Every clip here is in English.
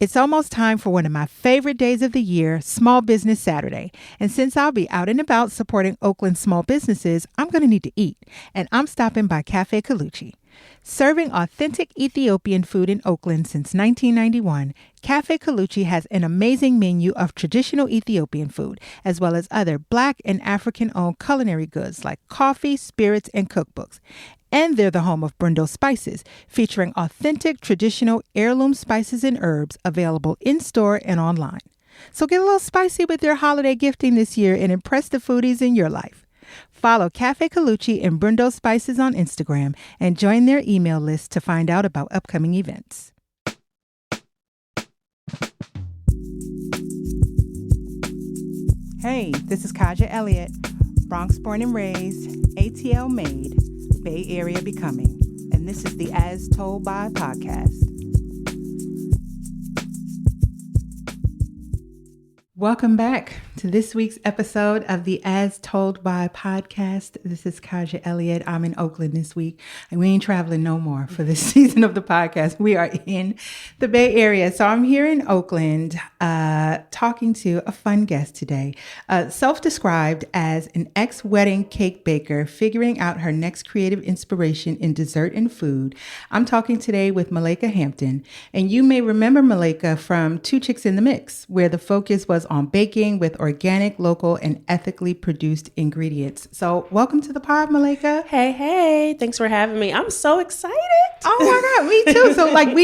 It's almost time for one of my favorite days of the year, Small Business Saturday. And since I'll be out and about supporting Oakland small businesses, I'm going to need to eat. And I'm stopping by Cafe Kaluchi. Serving authentic Ethiopian food in Oakland since 1991, Cafe Kaluchi has an amazing menu of traditional Ethiopian food, as well as other Black and African-owned culinary goods like coffee, spirits, and cookbooks. And they're the home of Brundo Spices, featuring authentic traditional heirloom spices and herbs available in-store and online. So get a little spicy with your holiday gifting this year and impress the foodies in your life. Follow Cafe Kaluchi and Brundo Spices on Instagram and join their email list to find out about upcoming events. Hey, this is Kahja Elliott, Bronx born and raised, ATL made, Bay Area becoming, and this is the As Told By podcast. Welcome back to this week's episode of the As Told By podcast. This is Kahja Elliott. I'm in Oakland this week, and we ain't traveling no more for this season of the podcast. We are in the Bay Area. So I'm here in Oakland talking to a fun guest today, self-described as an ex-wedding cake baker, figuring out her next creative inspiration in dessert and food. I'm talking today with Malaka Hampton, and you may remember Malaka from Two Chicks in the Mix, where the focus was on baking with organic, local, and ethically produced ingredients. So welcome to the pod, Malaka. Hey, thanks for having me. I'm so excited. Oh my God, me too. So like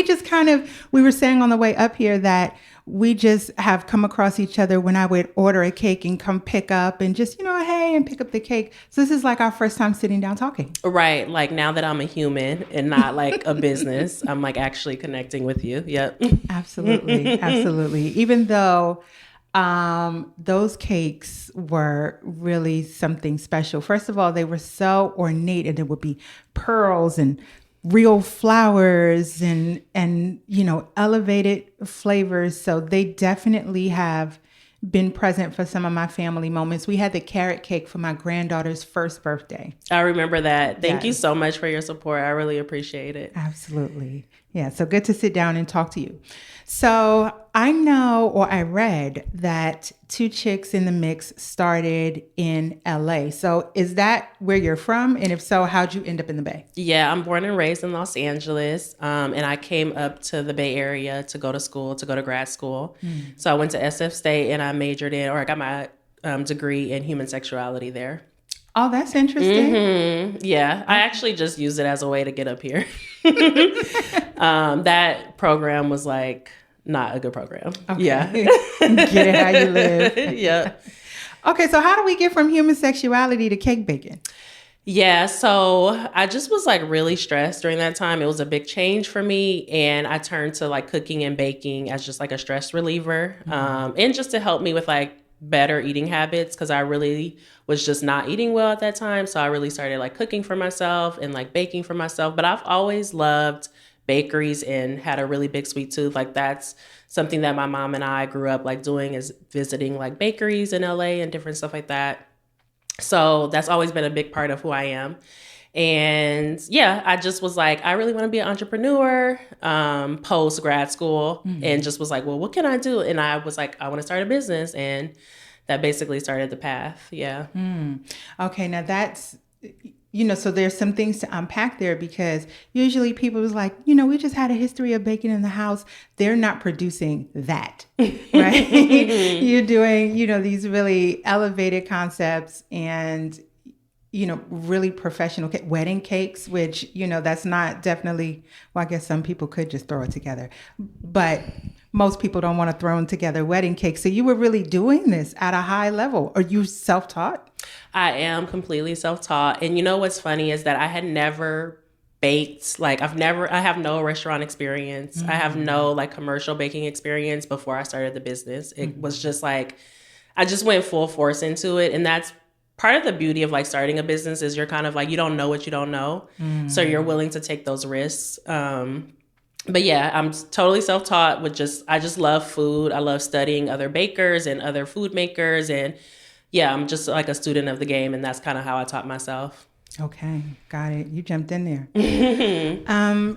we were saying on the way up here that we just have come across each other when I would order a cake and come pick up and just, hey, and pick up the cake. So this is like our first time sitting down talking. Right. Like now that I'm a human and not like a business, I'm like actually connecting with you. Yep. Absolutely. Absolutely. Even though those cakes were really something special. First of all, they were so ornate, and there would be pearls and real flowers and elevated flavors. So they definitely have been present for some of my family moments. We had the carrot cake for my granddaughter's first birthday. I remember that. Thank you so much for your support. I really appreciate it. Absolutely. Yeah. So good to sit down and talk to you. So I know, or I read that Two Chicks in the Mix started in LA. So is that where you're from? And if so, how'd you end up in the Bay? Yeah, I'm born and raised in Los Angeles. And I came up to the Bay Area to go to grad school. So I went to SF State and I got my degree in human sexuality there. Oh, that's interesting. Mm-hmm. Yeah, I actually just used it as a way to get up here. That program was like not a good program. Okay. Yeah. Get it how you live. Yeah. Okay, so how do we get from human sexuality to cake baking? Yeah, so I just was like really stressed during that time. It was a big change for me, and I turned to like cooking and baking as just like a stress reliever, and just to help me with like better eating habits, because I really was just not eating well at that time. So I really started like cooking for myself and like baking for myself. But I've always loved bakeries and had a really big sweet tooth. Like that's something that my mom and I grew up like doing, is visiting like bakeries in LA and different stuff like that. So that's always been a big part of who I am. And yeah, I just was like, I really want to be an entrepreneur post grad school, and just was like, well, what can I do? And I was like, I want to start a business. And that basically started the path. Yeah. Okay. Now that's, so there's some things to unpack there, because usually people was like, we just had a history of baking in the house. They're not producing that, right? You're doing, these really elevated concepts and, really professional wedding cakes, which, that's not definitely, well, I guess some people could just throw it together, but most people don't want to throw together wedding cakes. So you were really doing this at a high level. Are you self-taught? I am completely self-taught. And what's funny is that I had never baked. Like I have no restaurant experience. I have no like commercial baking experience before I started the business. It was just like, I just went full force into it. And that's part of the beauty of like starting a business, is you're kind of like, you don't know what you don't know. So you're willing to take those risks. But yeah, I'm totally self-taught I just love food. I love studying other bakers and other food makers. And yeah, I'm just like a student of the game. And that's kind of how I taught myself. Okay, got it. You jumped in there.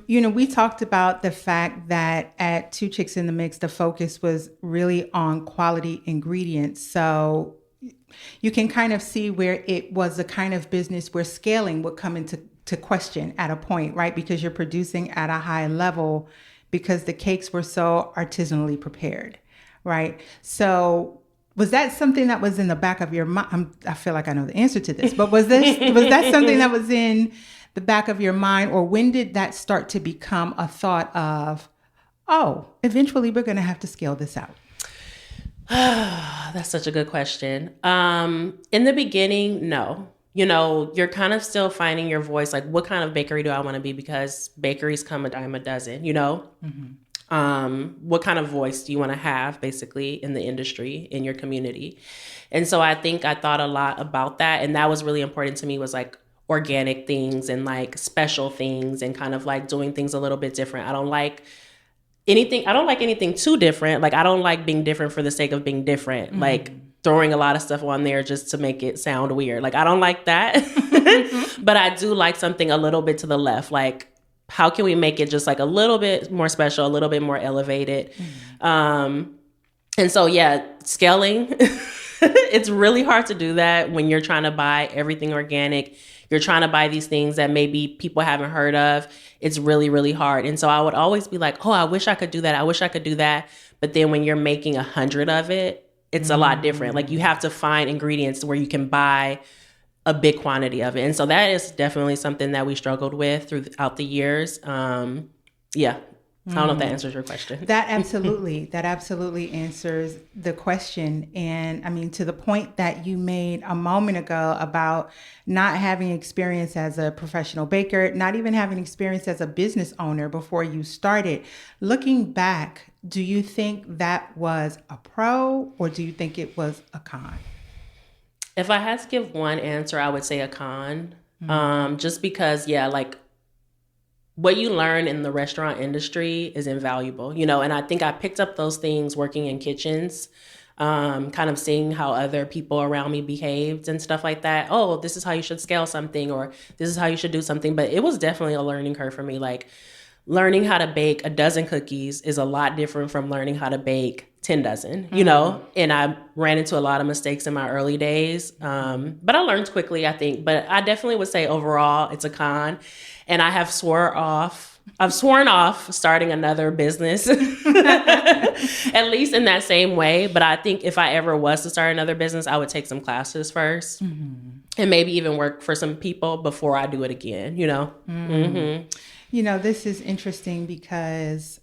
We talked about the fact that at Two Chicks in the Mix, the focus was really on quality ingredients. So you can kind of see where it was a kind of business where scaling would come into question at a point, right? Because you're producing at a high level because the cakes were so artisanally prepared, right? So was that something that was in the back of your mind? I feel like I know the answer to this, but was that something that was in the back of your mind, or when did that start to become a thought of, oh, eventually we're going to have to scale this out? That's such a good question. In the beginning, no. You're kind of still finding your voice. Like, what kind of bakery do I want to be? Because bakeries come a dime a dozen, Mm-hmm. What kind of voice do you want to have basically in the industry, in your community? And so I think I thought a lot about that. And that was really important to me, was like organic things and like special things and kind of like doing things a little bit different. I don't like anything too different. Like, I don't like being different for the sake of being different. Mm-hmm. Like throwing a lot of stuff on there just to make it sound weird. Like, I don't like that. But I do like something a little bit to the left. Like, how can we make it just like a little bit more special, a little bit more elevated? Mm-hmm. And so, yeah, scaling, it's really hard to do that when you're trying to buy everything organic. You're trying to buy these things that maybe people haven't heard of. It's really, really hard. And so I would always be like, oh, I wish I could do that. I wish I could do that. But then when you're making 100 of it, it's a lot different. Like, you have to find ingredients where you can buy a big quantity of it. And so that is definitely something that we struggled with throughout the years. Yeah. I don't know if that answers your question. That absolutely answers the question. And I mean, to the point that you made a moment ago about not having experience as a professional baker, not even having experience as a business owner before you started. Looking back, do you think that was a pro, or do you think it was a con? If I had to give one answer, I would say a con. Mm-hmm. Just because, like, what you learn in the restaurant industry is invaluable, and I think I picked up those things working in kitchens, kind of seeing how other people around me behaved and stuff like that. Oh, this is how you should scale something, or this is how you should do something. But it was definitely a learning curve for me. Like, learning how to bake a dozen cookies is a lot different from learning how to bake 10 dozen, and I ran into a lot of mistakes in my early days. But I learned quickly, I think. But I definitely would say overall it's a con. And I have sworn off starting another business, at least in that same way. But I think if I ever was to start another business, I would take some classes first, mm-hmm. and maybe even work for some people before I do it again, Mm-hmm. Mm-hmm. This is interesting because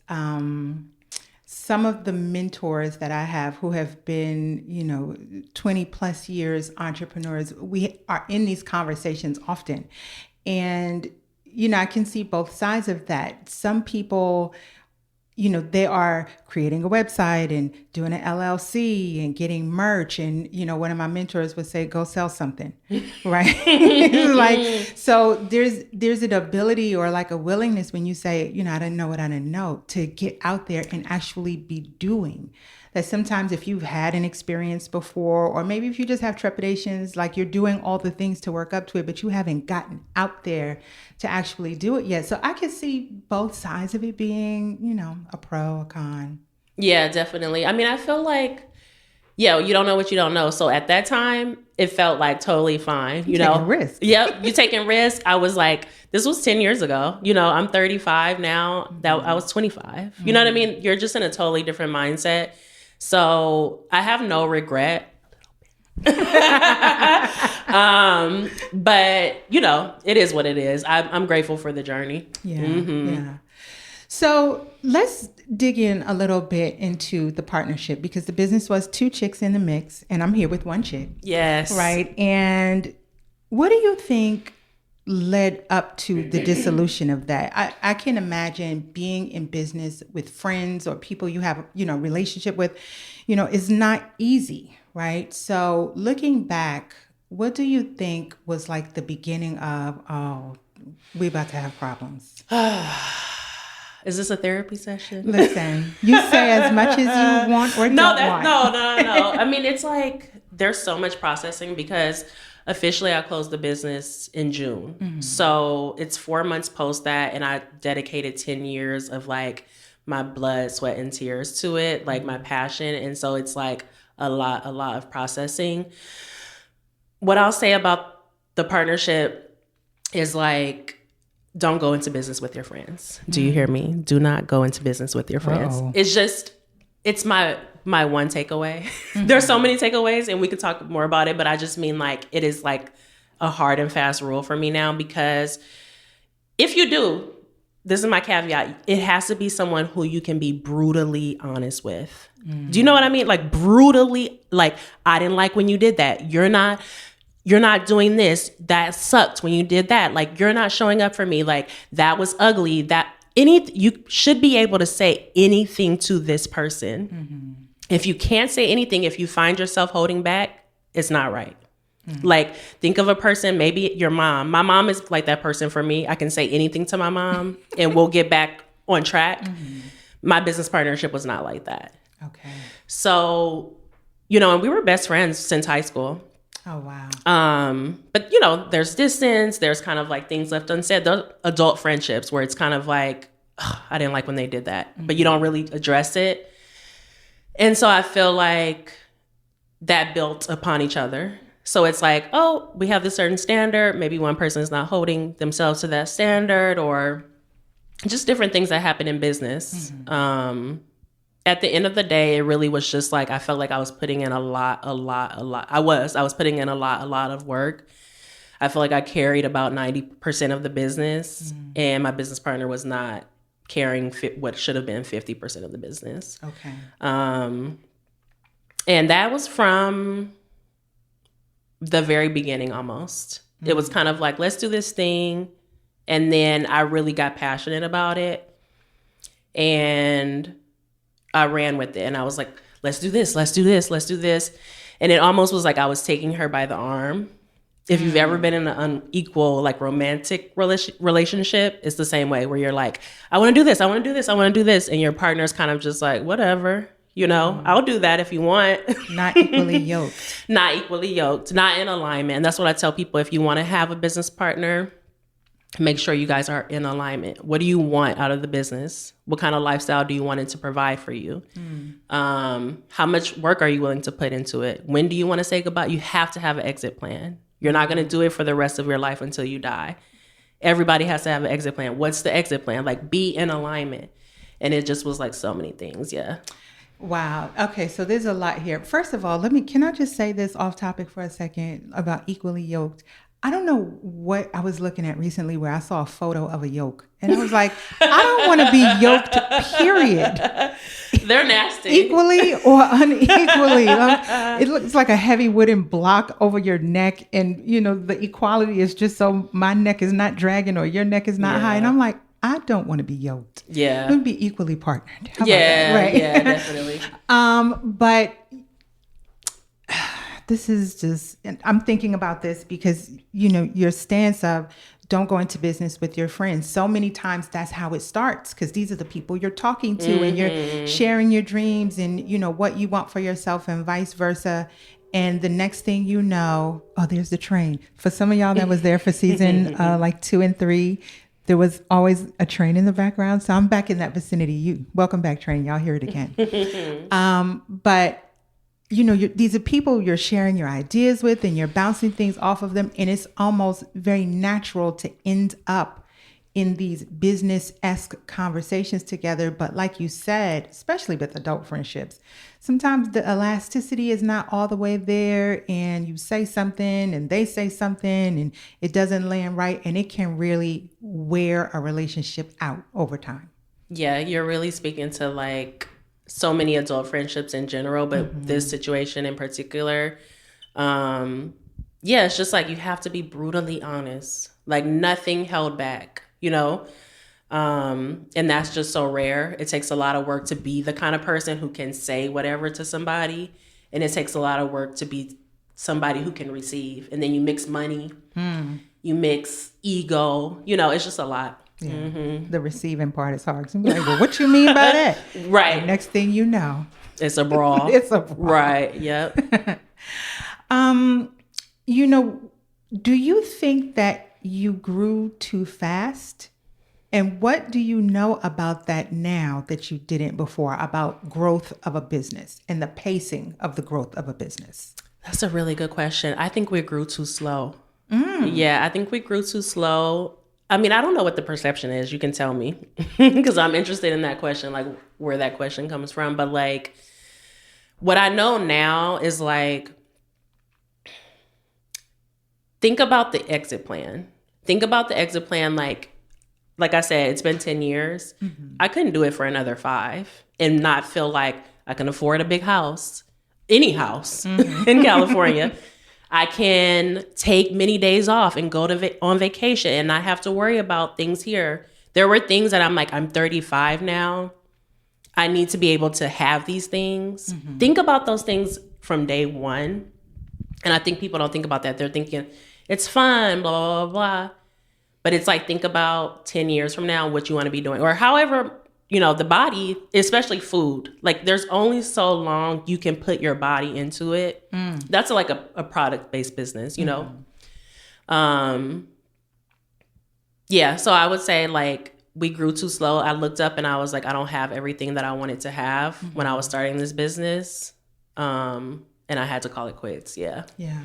some of the mentors that I have who have been, 20 plus years entrepreneurs, we are in these conversations often. And I can see both sides of that. Some people, they are creating a website and doing an LLC and getting merch. And, one of my mentors would say, go sell something, right? Like, so there's an ability or like a willingness when you say, I didn't know what I didn't know, to get out there and actually be doing. That sometimes if you've had an experience before, or maybe if you just have trepidations, like you're doing all the things to work up to it, but you haven't gotten out there to actually do it yet. So I can see both sides of it being, a pro, a con. Yeah, definitely. I mean, I feel like, you don't know what you don't know. So at that time, it felt like totally fine. You're taking risk. Yep, you're taking risk. I was like, this was 10 years ago. I'm 35 now. That I was 25. You know what I mean? You're just in a totally different mindset. So I have no regret. But it is what it is. I'm grateful for the journey. Yeah. Mm-hmm. Yeah. So let's dig in a little bit into the partnership, because the business was Two Chicks in the Mix, and I'm here with one chick. Yes. Right. And what do you think led up to the dissolution of that? I can imagine being in business with friends or people you have, relationship with, is not easy, right? So looking back, what do you think was like the beginning of, oh, we about to have problems? Is this a therapy session? Listen, you say as much as you want or don't want. No. I mean, it's like there's so much processing because Officially, I closed the business in June. So it's 4 months post that, and I dedicated 10 years of like my blood, sweat, and tears to it, like my passion. And so it's like a lot of processing. What I'll say about the partnership is like, don't go into business with your friends. Do you hear me? Do not go into business with your friends. It's my one takeaway. There's so many takeaways, and we could talk more about it, but I just mean like it is like a hard and fast rule for me now, because if you do, this is my caveat, it has to be someone who you can be brutally honest with. Do you know what I mean? Like brutally, like, I didn't like when you did that. You're not doing this. That sucked when you did that. Like, you're not showing up for me. Like, that was ugly. You should be able to say anything to this person. If you can't say anything, if you find yourself holding back, it's not right. Like, think of a person, maybe your mom. My mom is like that person for me. I can say anything to my mom and we'll get back on track. My business partnership was not like that. Okay. So, and we were best friends since high school. Oh, wow. But there's distance, there's kind of like things left unsaid. Those adult friendships where it's kind of like, I didn't like when they did that, but you don't really address it. And so I feel like that built upon each other. So it's like, oh, we have this certain standard. Maybe one person is not holding themselves to that standard, or just different things that happen in business. At the end of the day, it really was just like, I felt like I was putting in a lot. I was putting in a lot of work. I feel like I carried about 90% of the business, and my business partner was not carrying what should have been 50% of the business. Okay. And that was from the very beginning almost. It was kind of like, let's do this thing. And then I really got passionate about it. And I ran with it. And I was like, let's do this. And it almost was like I was taking her by the arm. If you've ever been in an unequal, like, romantic relationship, it's the same way, where you're like, I want to do this. And your partner's kind of just like, whatever. I'll do that if you want. Not equally yoked. Not in alignment. And that's what I tell people. If you want to have a business partner, make sure you guys are in alignment. What do you want out of the business? What kind of lifestyle do you want it to provide for you? How much work are you willing to put into it? When do you want to say goodbye? You have to have an exit plan. You're not going to do it for the rest of your life until you die. Everybody has to have an exit plan. What's the exit plan? Like, be in alignment. And it just was like so many things. Yeah. Wow. Okay. So there's a lot here. First of all, can I just say this off topic for a second about equally yoked? I don't know what I was looking at recently where I saw a photo of a yoke. And I was like, I don't want to be yoked, period. They're nasty. Equally or unequally. It looks like a heavy wooden block over your neck. And, the equality is just so my neck is not dragging or your neck is not high. And I'm like, I don't want to be yoked. Yeah. Let me be equally partnered. How about that? Right? Yeah, definitely. But this is just, I'm thinking about this because, your stance of don't go into business with your friends. So many times that's how it starts, because these are the people you're talking to and you're sharing your dreams and, what you want for yourself and vice versa. And the next thing you know, there's the train. For some of y'all that was there for season like 2 and 3, there was always a train in the background. So I'm back in that vicinity. Welcome back, train. Y'all hear it again. But these are people you're sharing your ideas with and you're bouncing things off of them. And it's almost very natural to end up in these business-esque conversations together. But like you said, especially with adult friendships, sometimes the elasticity is not all the way there, and you say something and they say something and it doesn't land right, and it can really wear a relationship out over time. Yeah, you're really speaking to like so many adult friendships in general, but this situation in particular, it's just like you have to be brutally honest, like nothing held back. And that's just so rare. It takes a lot of work to be the kind of person who can say whatever to somebody. And it takes a lot of work to be somebody who can receive. And then you mix money, you mix ego, it's just a lot. Yeah. The receiving part is hard. So like, well, what you mean by that? Right. And next thing you know, it's a brawl. It's a brawl. Right. Yep. Do you think that you grew too fast? And what do you know about that now that you didn't before, about growth of a business and the pacing of the growth of a business? That's a really good question. I think we grew too slow. Yeah, I think we grew too slow. I mean, I don't know what the perception is. You can tell me because I'm interested in that question, like where that question comes from. But like, what I know now is like, think about the exit plan. Think about the exit plan. Like I said, it's been 10 years. I couldn't do it for another 5 and not feel like I can afford a big house, any house in California. I can take many days off and go to on vacation and not have to worry about things here. There were things that I'm like, I'm 35 now. I need to be able to have these things. Think about those things from day one. And I think people don't think about that. They're thinking, it's fun, blah, blah, blah. But it's like, think about 10 years from now, what you want to be doing. Or however, the body, especially food, like there's only so long you can put your body into it. That's like a product-based business, Yeah, so I would say like we grew too slow. I looked up and I was like, I don't have everything that I wanted to have when I was starting this business. And I had to call it quits. Yeah. Yeah.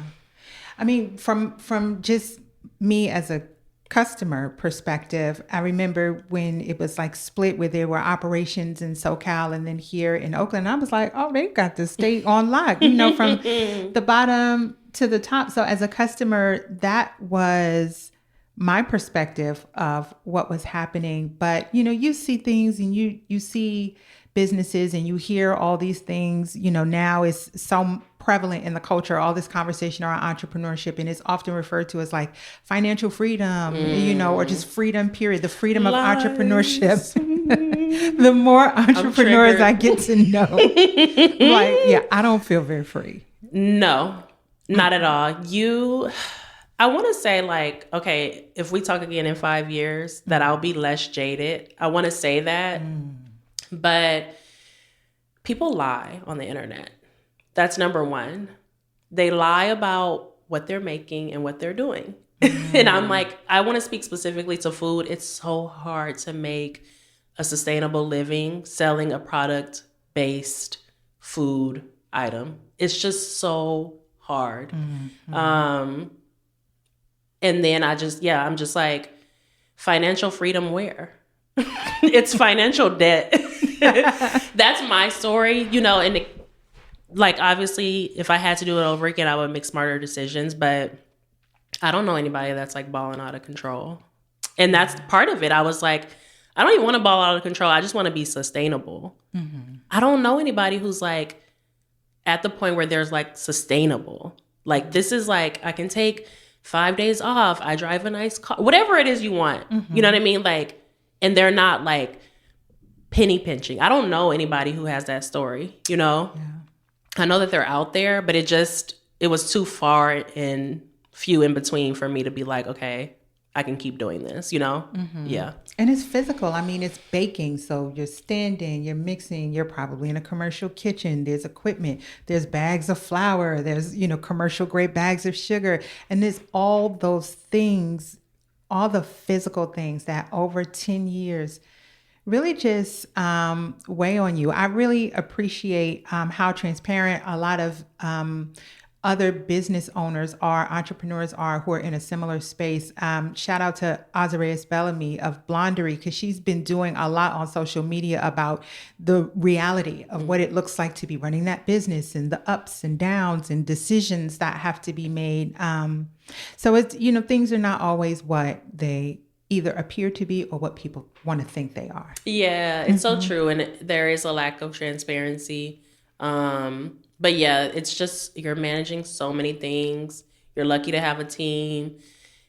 I mean, from just me as a customer perspective, I remember when it was like split where there were operations in SoCal and then here in Oakland. I was like, oh, they've got the state on lock, from the bottom to the top. So as a customer, that was my perspective of what was happening. But, you see things and you see businesses and you hear all these things, now is so prevalent in the culture, all this conversation around entrepreneurship, and it's often referred to as like financial freedom, or just freedom, period, the freedom of entrepreneurship. The more entrepreneurs I get to know, I don't feel very free. No, not at all. I want to say like, okay, if we talk again in 5 years, that I'll be less jaded. I want to say that. But people lie on the internet. That's number one. They lie about what they're making and what they're doing. And I'm like, I want to speak specifically to food. It's so hard to make a sustainable living selling a product-based food item. It's just so hard. And then I'm just like, financial freedom where? It's financial debt. That's my story, and like, obviously, if I had to do it over again, I would make smarter decisions, but I don't know anybody that's like balling out of control. And that's part of it. I was like, I don't even want to ball out of control. I just want to be sustainable. I don't know anybody who's like at the point where there's like sustainable. Like, this is like, I can take 5 days off. I drive a nice car, whatever it is you want. You know what I mean? Like, and they're not like penny pinching. I don't know anybody who has that story, Yeah. I know that they're out there, but it was too far and few in between for me to be like, okay, I can keep doing this, Yeah. And it's physical. I mean, it's baking. So you're standing, you're mixing, you're probably in a commercial kitchen. There's equipment, there's bags of flour, there's, commercial grade bags of sugar. And there's all those things, all the physical things that over 10 years really just weigh on you. I really appreciate how transparent a lot of other business owners are, entrepreneurs are, who are in a similar space. Shout out to Azarias Bellamy of Blondery, because she's been doing a lot on social media about the reality of what it looks like to be running that business and the ups and downs and decisions that have to be made. So it's, things are not always what they either appear to be or what people want to think they are. Yeah, it's so true. And there is a lack of transparency. But yeah, it's just, you're managing so many things. You're lucky to have a team.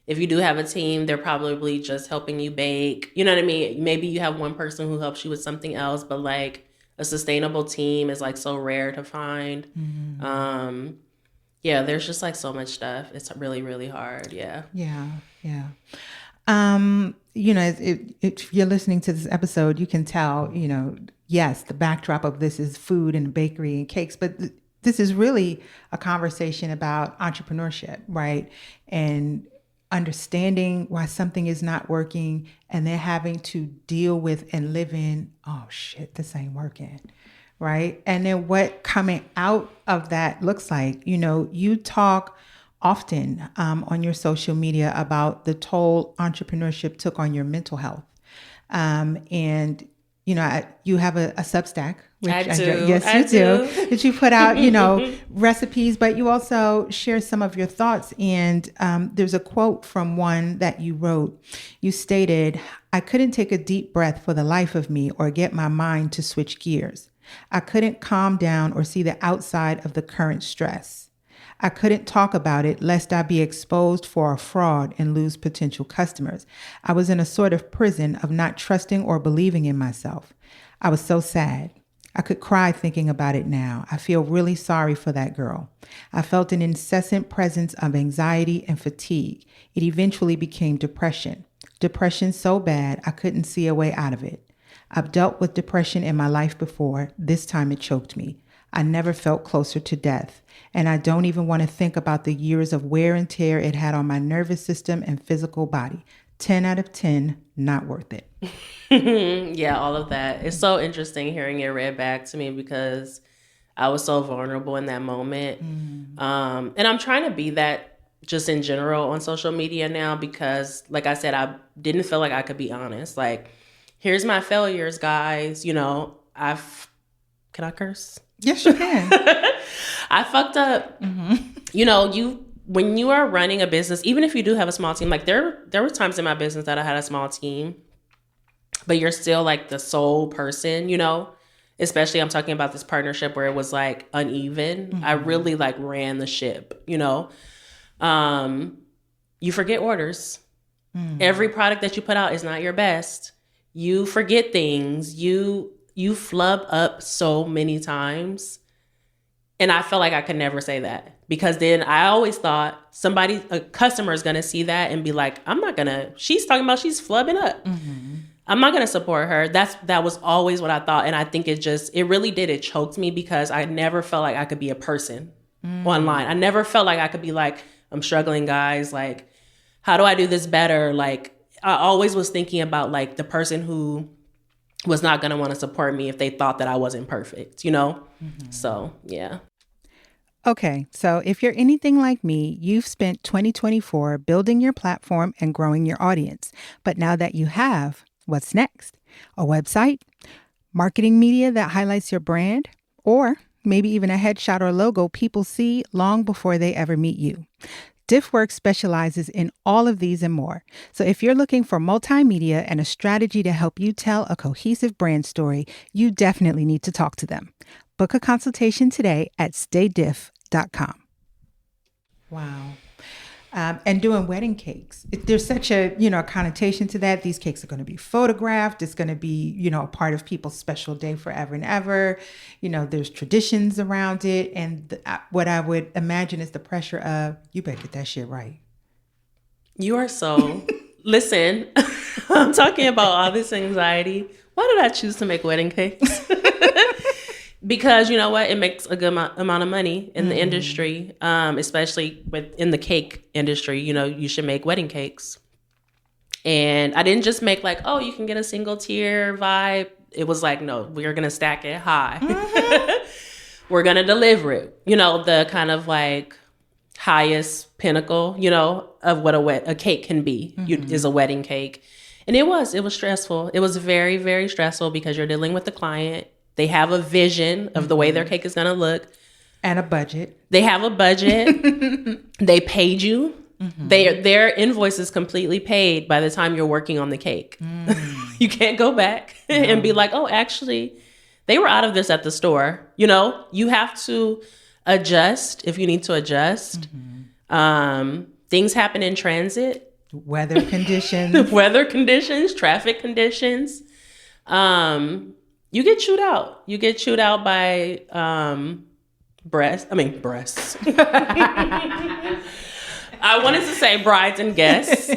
If you do have a team, they're probably just helping you bake. You know what I mean? Maybe you have one person who helps you with something else, but like a sustainable team is like so rare to find. Yeah, there's just like so much stuff. It's really, really hard. Yeah. Yeah. If you're listening to this episode, you can tell, yes, the backdrop of this is food and bakery and cakes, but this is really a conversation about entrepreneurship, right? And understanding why something is not working and then having to deal with and live in, oh shit, this ain't working, right? And then what coming out of that looks like. You talk often on your social media about the toll entrepreneurship took on your mental health. And you have a Substack, which I do. Yes, you do. That you put out, recipes, but you also share some of your thoughts. And there's a quote from one that you wrote. You stated, "I couldn't take a deep breath for the life of me or get my mind to switch gears. I couldn't calm down or see the outside of the current stress. I couldn't talk about it lest I be exposed for a fraud and lose potential customers. I was in a sort of prison of not trusting or believing in myself. I was so sad. I could cry thinking about it now. I feel really sorry for that girl. I felt an incessant presence of anxiety and fatigue. It eventually became depression. Depression so bad I couldn't see a way out of it. I've dealt with depression in my life before. This time it choked me. I never felt closer to death, and I don't even want to think about the years of wear and tear it had on my nervous system and physical body. 10 out of 10, not worth it." Yeah, all of that. It's so interesting hearing it read back to me because I was so vulnerable in that moment. And I'm trying to be that just in general on social media now because, like I said, I didn't feel like I could be honest. Like, here's my failures, guys. Can I curse? Yes, you can. I fucked up. When you are running a business, even if you do have a small team, like there were times in my business that I had a small team, but you're still like the sole person, especially I'm talking about this partnership where it was like uneven. I really like ran the ship, you forget orders. Every product that you put out is not your best. You forget things. You flub up so many times. And I felt like I could never say that because then I always thought a customer is going to see that and be like, she's talking about she's flubbing up. I'm not going to support her. That was always what I thought. And I think it really did. It choked me because I never felt like I could be a person online. I never felt like I could be like, I'm struggling, guys. Like, how do I do this better? Like, I always was thinking about like the person who was not going to want to support me if they thought that I wasn't perfect, So, yeah. Okay, so if you're anything like me, you've spent 2024 building your platform and growing your audience. But now that you have, what's next? A website? Marketing media that highlights your brand? Or maybe even a headshot or logo people see long before they ever meet you. DiffWorks specializes in all of these and more. So if you're looking for multimedia and a strategy to help you tell a cohesive brand story, you definitely need to talk to them. Book a consultation today at staydiff.com. Wow. And doing wedding cakes. There's such a, connotation to that. These cakes are going to be photographed. It's going to be, a part of people's special day forever and ever. There's traditions around it. And what I would imagine is the pressure of, you better get that shit right. You are so, listen, I'm talking about all this anxiety. Why did I choose to make wedding cakes? Because you know what? It makes a good amount of money in the industry, especially in the cake industry. You should make wedding cakes. And I didn't just make like, oh, you can get a single tier vibe. It was like, no, we're going to stack it high. We're going to deliver it. The kind of like highest pinnacle, of what a cake can be is a wedding cake. And it was stressful. It was very, very stressful because you're dealing with the client. They have a vision of the way their cake is going to look. And a budget. They have a budget. They paid you. Their invoice is completely paid by the time you're working on the cake. You can't go back and be like, oh, actually, they were out of this at the store. You have to adjust if you need to adjust. Things happen in transit. Weather conditions. Traffic conditions. You get chewed out. You get chewed out by breasts. I wanted to say brides and guests.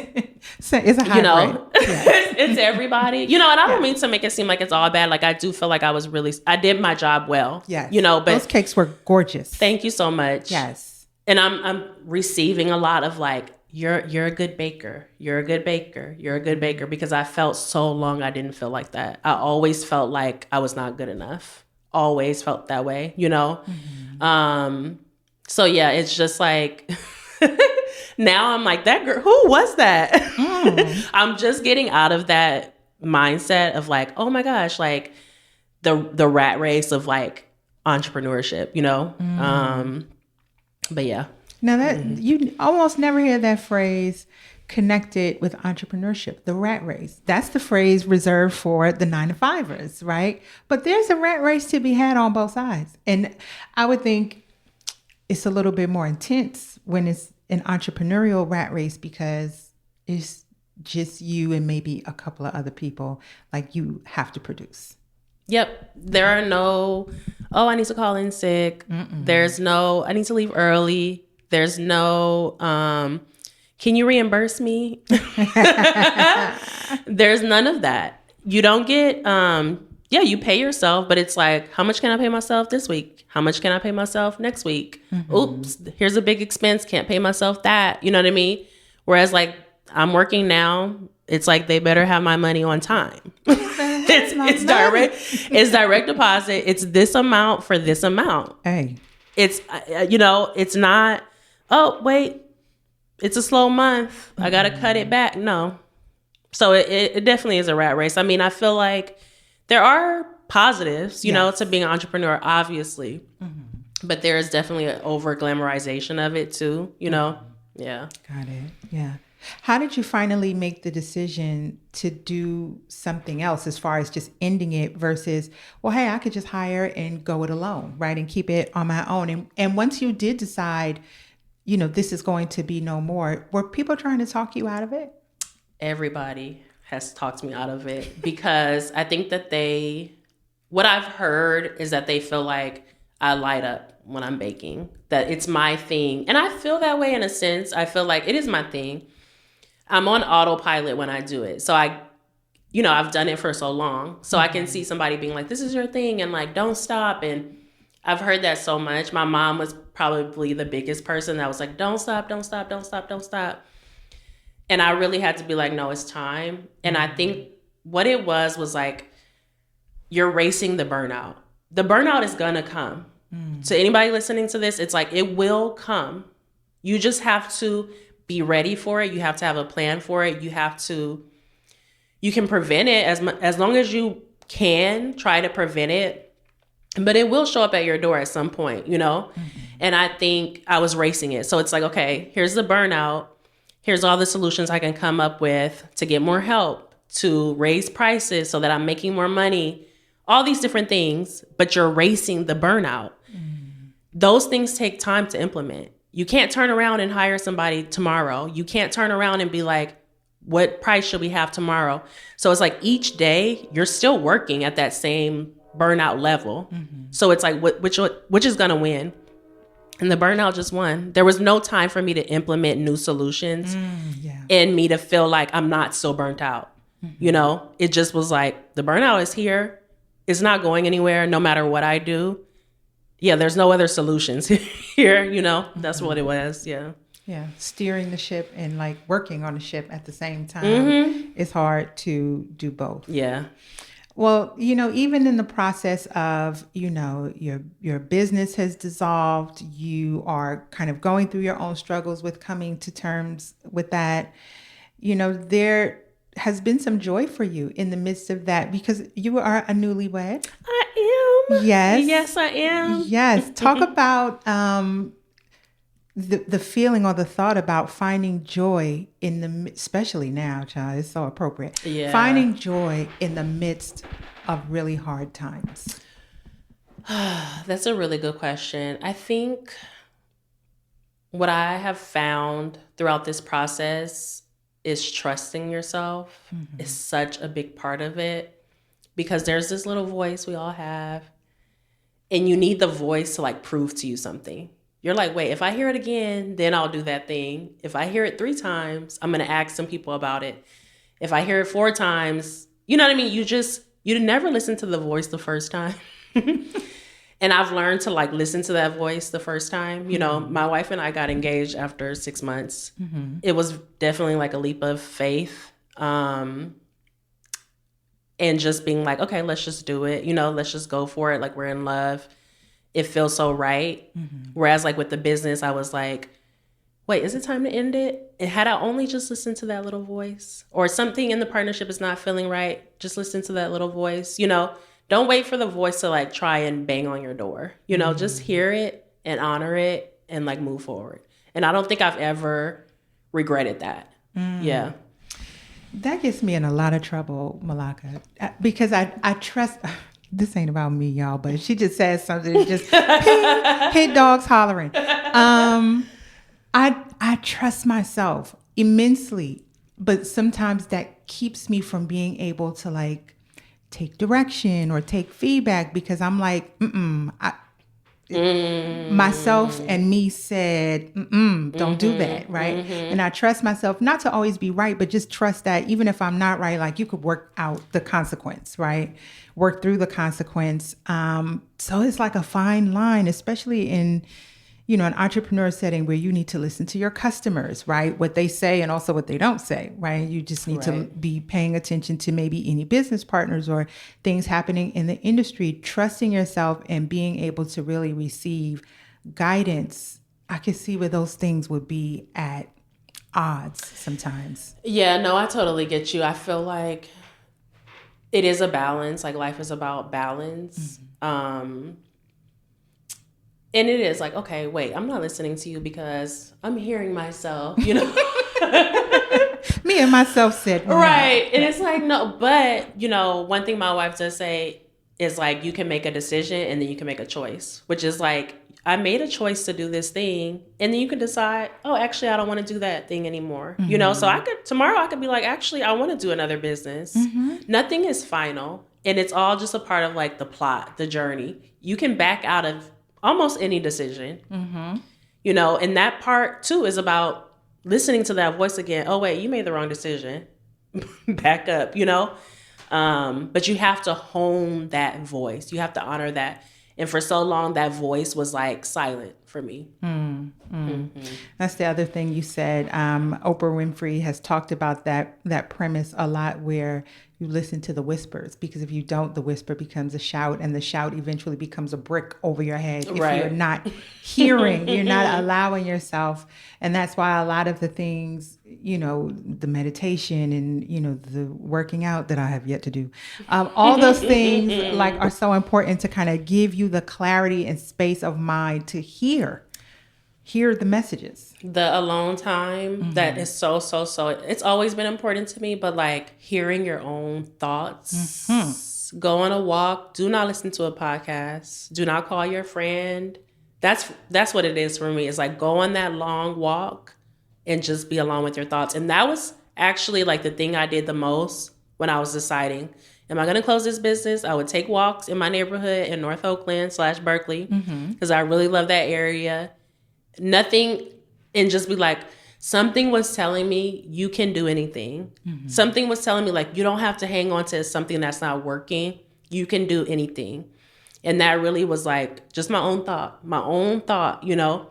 So it's a hybrid. It's everybody. You know, and I don't mean to make it seem like it's all bad. Like, I do feel like I did my job well. Yes. You know, but those cakes were gorgeous. Thank you so much. Yes. And I'm receiving a lot of like, you're a good baker. You're a good baker. You're a good baker. Because I felt so long I didn't feel like that. I always felt like I was not good enough. Always felt that way, you know? So yeah, it's just like, now I'm like, that girl, who was that? I'm just getting out of that mindset of like, oh my gosh, like the rat race of like entrepreneurship, you know? But yeah. Now that you almost never hear that phrase connected with entrepreneurship, the rat race. That's the phrase reserved for the 9-to-5ers, right? But there's a rat race to be had on both sides. And I would think it's a little bit more intense when it's an entrepreneurial rat race because it's just you and maybe a couple of other people, like you have to produce. Yep. There are no, oh, I need to call in sick. There's no, I need to leave early. There's no, can you reimburse me? There's none of that. You don't get, you pay yourself, but it's like, how much can I pay myself this week? How much can I pay myself next week? Oops, here's a big expense. Can't pay myself that. You know what I mean? Whereas like I'm working now, it's like they better have my money on time. It's direct deposit. It's this amount for this amount. Hey, it's, it's not, oh, wait, it's a slow month. I got to cut it back. No. So it definitely is a rat race. I mean, I feel like there are positives, you know, to being an entrepreneur, obviously. But there is definitely an over glamorization of it too, you know? Yeah. Got it. Yeah. How did you finally make the decision to do something else as far as just ending it versus, well, hey, I could just hire and go it alone, right? And keep it on my own. And once you did decide, you know, this is going to be no more, were people trying to talk you out of it? Everybody has talked me out of it because I think that what I've heard is that they feel like I light up when I'm baking, that it's my thing. And I feel that way in a sense. I feel like it is my thing. I'm on autopilot when I do it. So I've done it for so long. So I can see somebody being like, this is your thing. And like, don't stop. And I've heard that so much. My mom was probably the biggest person that was like, don't stop, don't stop, don't stop, don't stop. And I really had to be like, no, it's time. And I think what it was like, you're racing the burnout. The burnout is going to come. To anybody listening to this, it's like, it will come. You just have to be ready for it. You have to have a plan for it. You can prevent it as long as you can try to prevent it, but it will show up at your door at some point, you know? And I think I was racing it. So it's like, okay, here's the burnout. Here's all the solutions I can come up with to get more help, to raise prices so that I'm making more money, all these different things, but you're racing the burnout. Those things take time to implement. You can't turn around and hire somebody tomorrow. You can't turn around and be like, what price should we have tomorrow? So it's like each day you're still working at that same burnout level. So it's like, which is going to win? And the burnout just won. There was no time for me to implement new solutions and me to feel like I'm not so burnt out. You know, it just was like, the burnout is here. It's not going anywhere no matter what I do. Yeah, there's no other solutions here, you know? That's what it was, yeah. Yeah, steering the ship and like working on the ship at the same time. It's hard to do both. Yeah. Well, you know, even in the process of, you know, your business has dissolved, you are kind of going through your own struggles with coming to terms with that. You know, there has been some joy for you in the midst of that because you are a newlywed. I am. Yes. Yes, I am. Yes. Talk about the feeling or the thought about finding joy especially now, child, it's so appropriate. Yeah. Finding joy in the midst of really hard times. That's a really good question. I think what I have found throughout this process is trusting yourself is such a big part of it because there's this little voice we all have and you need the voice to like prove to you something. You're like, wait, if I hear it again, then I'll do that thing. If I hear it 3 times, I'm going to ask some people about it. If I hear it 4 times, you know what I mean? You never listen to the voice the first time. And I've learned to like listen to that voice the first time. You know, my wife and I got engaged after 6 months. It was definitely like a leap of faith. And just being like, okay, let's just do it. You know, let's just go for it. Like, we're in love. It feels so right. Whereas like with the business, I was like, wait, is it time to end it? And had I only just listened to that little voice, or something in the partnership is not feeling right, just listen to that little voice. You know, don't wait for the voice to like try and bang on your door. You know, just hear it and honor it and like move forward. And I don't think I've ever regretted that. Yeah. That gets me in a lot of trouble, Malaka, because I trust. This ain't about me, y'all, but if she just says something, it's just ping, hit dogs hollering. I trust myself immensely, but sometimes that keeps me from being able to like take direction or take feedback, because I'm like, myself and me said, don't do that, right? And I trust myself not to always be right, but just trust that even if I'm not right, like you could work out the consequence, right? Work through the consequence. So it's like a fine line, especially in, you know, an entrepreneur setting where you need to listen to your customers, right? What they say and also what they don't say, right? You just need to be paying attention to maybe any business partners or things happening in the industry, trusting yourself and being able to really receive guidance. I could see where those things would be at odds sometimes. Yeah, no, I totally get you. I feel like it is a balance. Like, life is about balance. And it is like, okay, wait, I'm not listening to you because I'm hearing myself, you know? Me and myself said, right. And it's like, no, but, you know, one thing my wife does say is like, you can make a decision and then you can make a choice, which is like, I made a choice to do this thing, and then you can decide, oh, actually, I don't want to do that thing anymore. You know, so tomorrow I could be like, actually, I want to do another business. Nothing is final. And it's all just a part of like the plot, the journey. You can back out of almost any decision, you know, and that part too is about listening to that voice again. Oh, wait, you made the wrong decision. Back up, you know? But you have to hone that voice. You have to honor that. And for so long, that voice was like silent for me. That's the other thing you said. Oprah Winfrey has talked about that premise a lot, where you listen to the whispers, because if you don't, the whisper becomes a shout, and the shout eventually becomes a brick over your head. If you're not hearing, you're not allowing yourself. And that's why a lot of the things, you know, the meditation and, you know, the working out that I have yet to do, all those things like are so important to kind of give you the clarity and space of mind to hear the messages. The alone time, that is so, it's always been important to me, but like hearing your own thoughts, go on a walk, do not listen to a podcast, do not call your friend. That's what it is for me. It's like, go on that long walk and just be alone with your thoughts. And that was actually like the thing I did the most when I was deciding, am I going to close this business? I would take walks in my neighborhood in North Oakland / Berkeley, because I really love that area. Nothing, and just be like, something was telling me you can do anything. Something was telling me like, you don't have to hang on to something that's not working. You can do anything. And that really was like just my own thought, you know?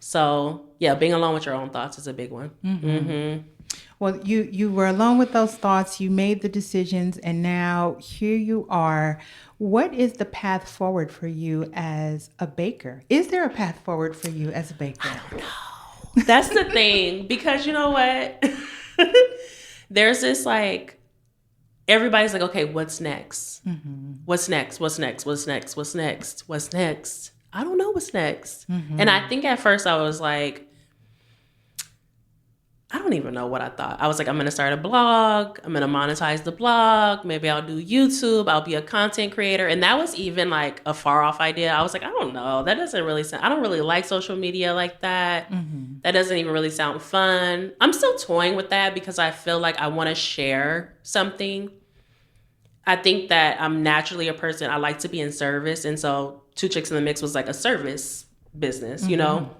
So yeah, being alone with your own thoughts is a big one. Well, you were alone with those thoughts, you made the decisions, and now here you are. What is the path forward for you as a baker? Is there a path forward for you as a baker? I don't know. That's the thing, because you know what? There's this like, everybody's like, okay, what's next? What's next? What's next? What's next? What's next? What's next? I don't know what's next. And I think at first I was like, I don't even know what I thought. I was like, I'm going to start a blog. I'm going to monetize the blog. Maybe I'll do YouTube. I'll be a content creator. And that was even like a far off idea. I was like, I don't know. That doesn't really sound, I don't really like social media like that. That doesn't even really sound fun. I'm still toying with that because I feel like I want to share something. I think that I'm naturally a person, I like to be in service. And so Two Chicks in the Mix was like a service business, you know?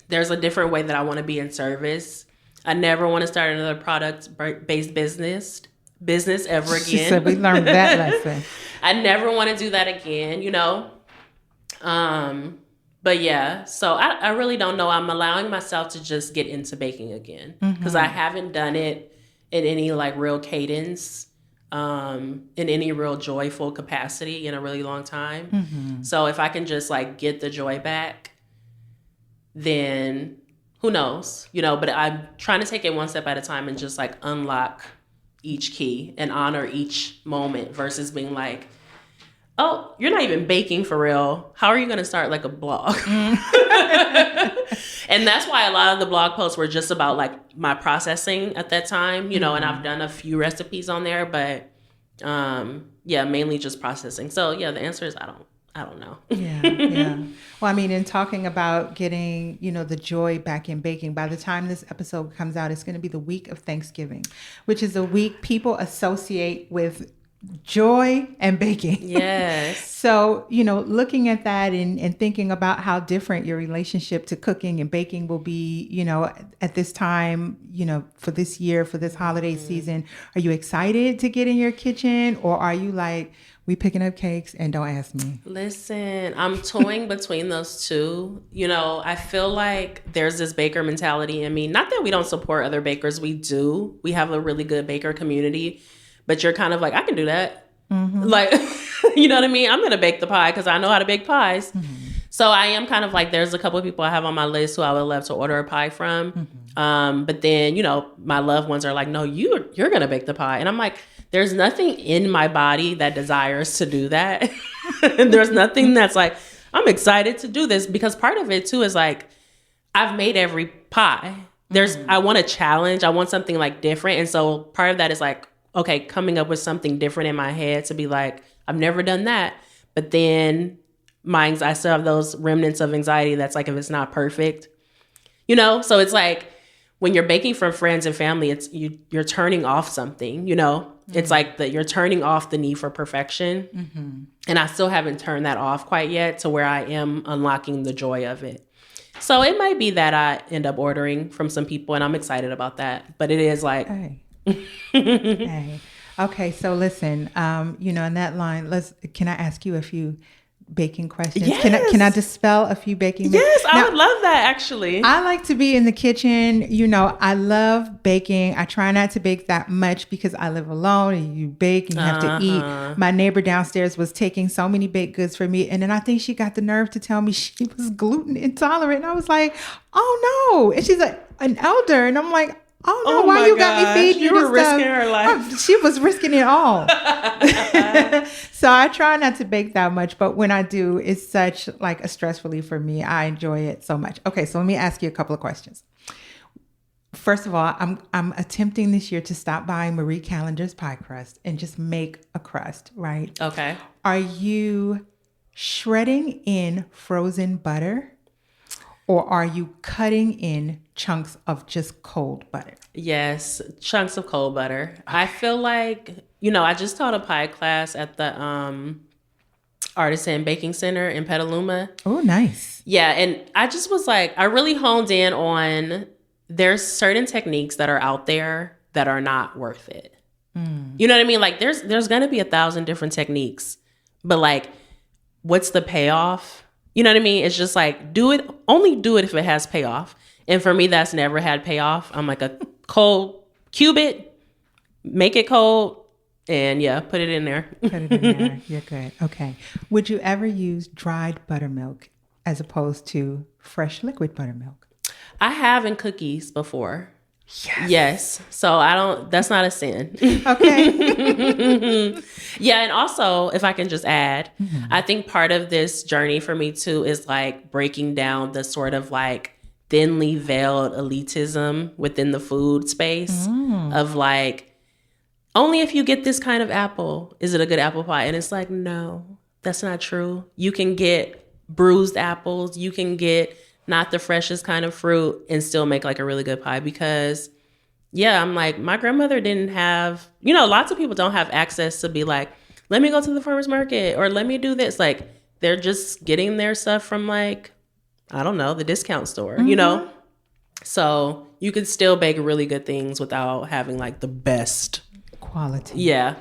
There's a different way that I want to be in service. I never want to start another product-based business ever again. She said we learned that lesson. I never want to do that again, you know? But yeah, so I really don't know. I'm allowing myself to just get into baking again because I haven't done it in any like real cadence, in any real joyful capacity in a really long time. So if I can just like get the joy back, then who knows, you know, but I'm trying to take it one step at a time and just like unlock each key and honor each moment versus being like, oh, you're not even baking for real. How are you going to start like a blog? And that's why a lot of the blog posts were just about like my processing at that time, you know, and I've done a few recipes on there, but yeah, mainly just processing. So yeah, the answer is I don't know. Yeah. Well, I mean, in talking about getting, you know, the joy back in baking, by the time this episode comes out, it's going to be the week of Thanksgiving, which is a week people associate with joy and baking. Yes. So, you know, looking at that and thinking about how different your relationship to cooking and baking will be, you know, at this time, you know, for this year, for this holiday season, are you excited to get in your kitchen, or are you like, we picking up cakes and don't ask me? Listen, I'm toying between those two. You know, I feel like there's this baker mentality in me. Not that we don't support other bakers. We do. We have a really good baker community. But you're kind of like, I can do that. Like, you know what I mean? I'm going to bake the pie because I know how to bake pies. So I am kind of like, there's a couple of people I have on my list who I would love to order a pie from. But then, you know, my loved ones are like, no, you're going to bake the pie. And I'm like, there's nothing in my body that desires to do that. And there's nothing that's like, I'm excited to do this, because part of it too is like, I've made every pie. I want a challenge. I want something like different. And so part of that is like, okay, coming up with something different in my head to be like, I've never done that. But then I still have those remnants of anxiety that's like, if it's not perfect, you know? So it's like when you're baking for friends and family, it's you're turning off something, you know? It's like that you're turning off the need for perfection. And I still haven't turned that off quite yet to where I am unlocking the joy of it. So it might be that I end up ordering from some people, and I'm excited about that. But it is like... Hey. Okay, so listen, you know, in that line, can I ask you a few baking questions? Yes. Can I dispel a few baking myths? Yes, I would love that, actually. I like to be in the kitchen. You know, I love baking. I try not to bake that much because I live alone and you bake and you have to eat. My neighbor downstairs was taking so many baked goods for me. And then I think she got the nerve to tell me she was gluten intolerant. And I was like, oh no. And she's like, an elder. And I'm like, oh no, why you got me feeding you were risking her life. She was risking it all. So I try not to bake that much, but when I do, it's such like a stress relief for me. I enjoy it so much. Okay, so let me ask you a couple of questions. First of all, I'm attempting this year to stop buying Marie Callender's pie crust and just make a crust, right? Okay. Are you shredding in frozen butter, or are you cutting in chunks of just cold butter? Yes, chunks of cold butter. I feel like, you know, I just taught a pie class at the Artisan Baking Center in Petaluma. Oh, nice. Yeah, and I just was like, I really honed in on there's certain techniques that are out there that are not worth it. You know what I mean? Like there's going to be 1,000 different techniques, but like, what's the payoff? You know what I mean? It's just like, only do it if it has payoff. And for me, that's never had payoff. I'm like a cold cube it, make it cold, and yeah, put it in there. Put it in there. You're good. Okay. Would you ever use dried buttermilk as opposed to fresh liquid buttermilk? I have in cookies before. Yes. So that's not a sin. Okay. Yeah. And also, if I can just add, I think part of this journey for me too is like breaking down the sort of like thinly veiled elitism within the food space of like, only if you get this kind of apple, is it a good apple pie? And it's like, no, that's not true. You can get bruised apples. You can get not the freshest kind of fruit and still make like a really good pie. Because yeah, I'm like, my grandmother didn't have, you know, lots of people don't have access to be like, let me go to the farmer's market or let me do this. Like they're just getting their stuff from like, I don't know, the discount store, you know? So you could still bake really good things without having like the best quality. Yeah.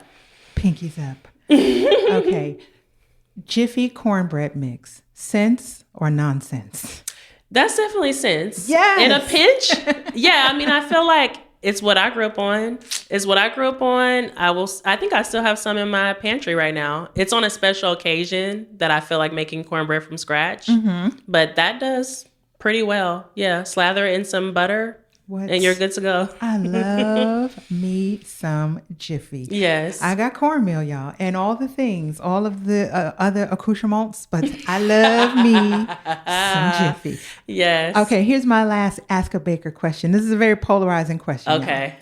Pinkies up. Okay. Jiffy cornbread mix. Sense or nonsense? That's definitely sense. Yes. In a pinch. Yeah. I mean, I feel like it's what I grew up on. I think I still have some in my pantry right now. It's on a special occasion that I feel like making cornbread from scratch. Mm-hmm. But that does pretty well. Yeah. Slather it in some butter. And you're good to go. I love me some Jiffy. Yes. I got cornmeal, y'all, and all the things, all of the other accoutrements, but I love me some Jiffy. Yes. Okay, here's my last Ask a Baker question. This is a very polarizing question. Okay.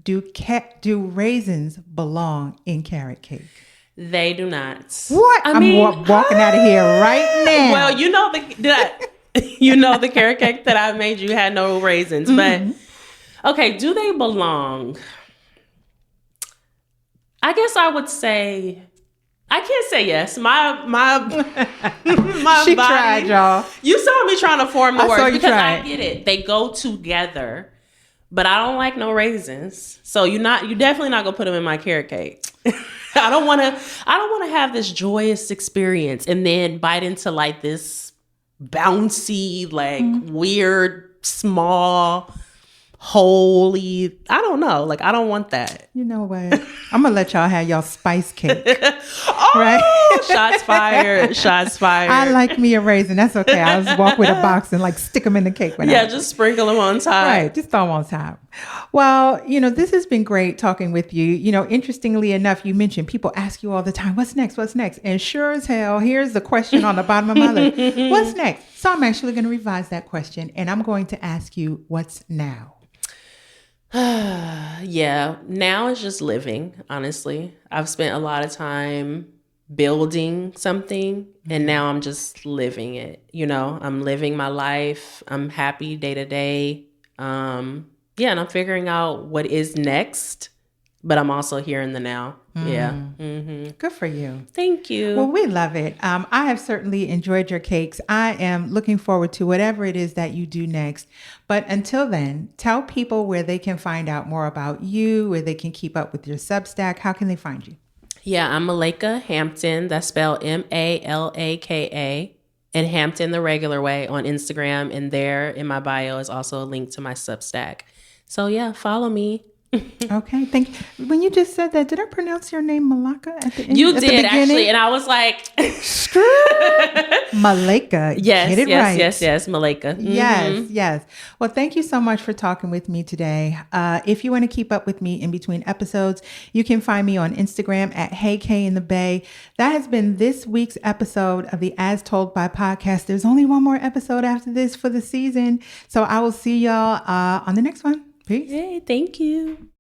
Y'all. Do raisins belong in carrot cake? They do not. What? I'm walking out of here right now. Well, the carrot cake that I made you had no raisins, but okay, do they belong? I guess I would say I can't say yes. My she body, tried, y'all. You saw me trying to form the words because tried. I get it. They go together, but I don't like no raisins. So you definitely not gonna put them in my carrot cake. I don't want to have this joyous experience and then bite into like this bouncy, like weird, small, holy. I don't know. Like, I don't want that. You know what? I'm gonna let y'all have y'all spice cake. Right? Shots fired. Shots fired. I like me a raisin. That's okay. I'll just walk with a box and like stick them in the cake. Just sprinkle them on top. Right. Just throw them on top. Well, this has been great talking with you. Interestingly enough, you mentioned people ask you all the time, what's next? What's next? And sure as hell, here's the question on the bottom of my list. What's next? So I'm actually going to revise that question and I'm going to ask you, what's now? Yeah, now it's just living, honestly. I've spent a lot of time building something and now I'm just living it. I'm living my life. I'm happy day to day. And I'm figuring out what is next, but I'm also here in the now. Yeah. Mm-hmm. Good for you. Thank you. Well, we love it. I have certainly enjoyed your cakes. I am looking forward to whatever it is that you do next. But until then, tell people where they can find out more about you, where they can keep up with your Substack. How can they find you? Yeah, I'm Malaka Hampton. That's spelled Malaka. And Hampton the regular way on Instagram. And there in my bio is also a link to my Substack. So yeah, follow me. Okay, thank you. When you just said that, did I pronounce your name Malaka at the end? You did actually, and I was like, Malaka. Yes, get it right. Yes, Malaka. Mm-hmm. Yes. Well, thank you so much for talking with me today. If you want to keep up with me in between episodes, you can find me on Instagram at HeyKinTheBay. That has been this week's episode of the As Told By podcast. There's only one more episode after this for the season, so I will see y'all on the next one. Peace. Hey, thank you.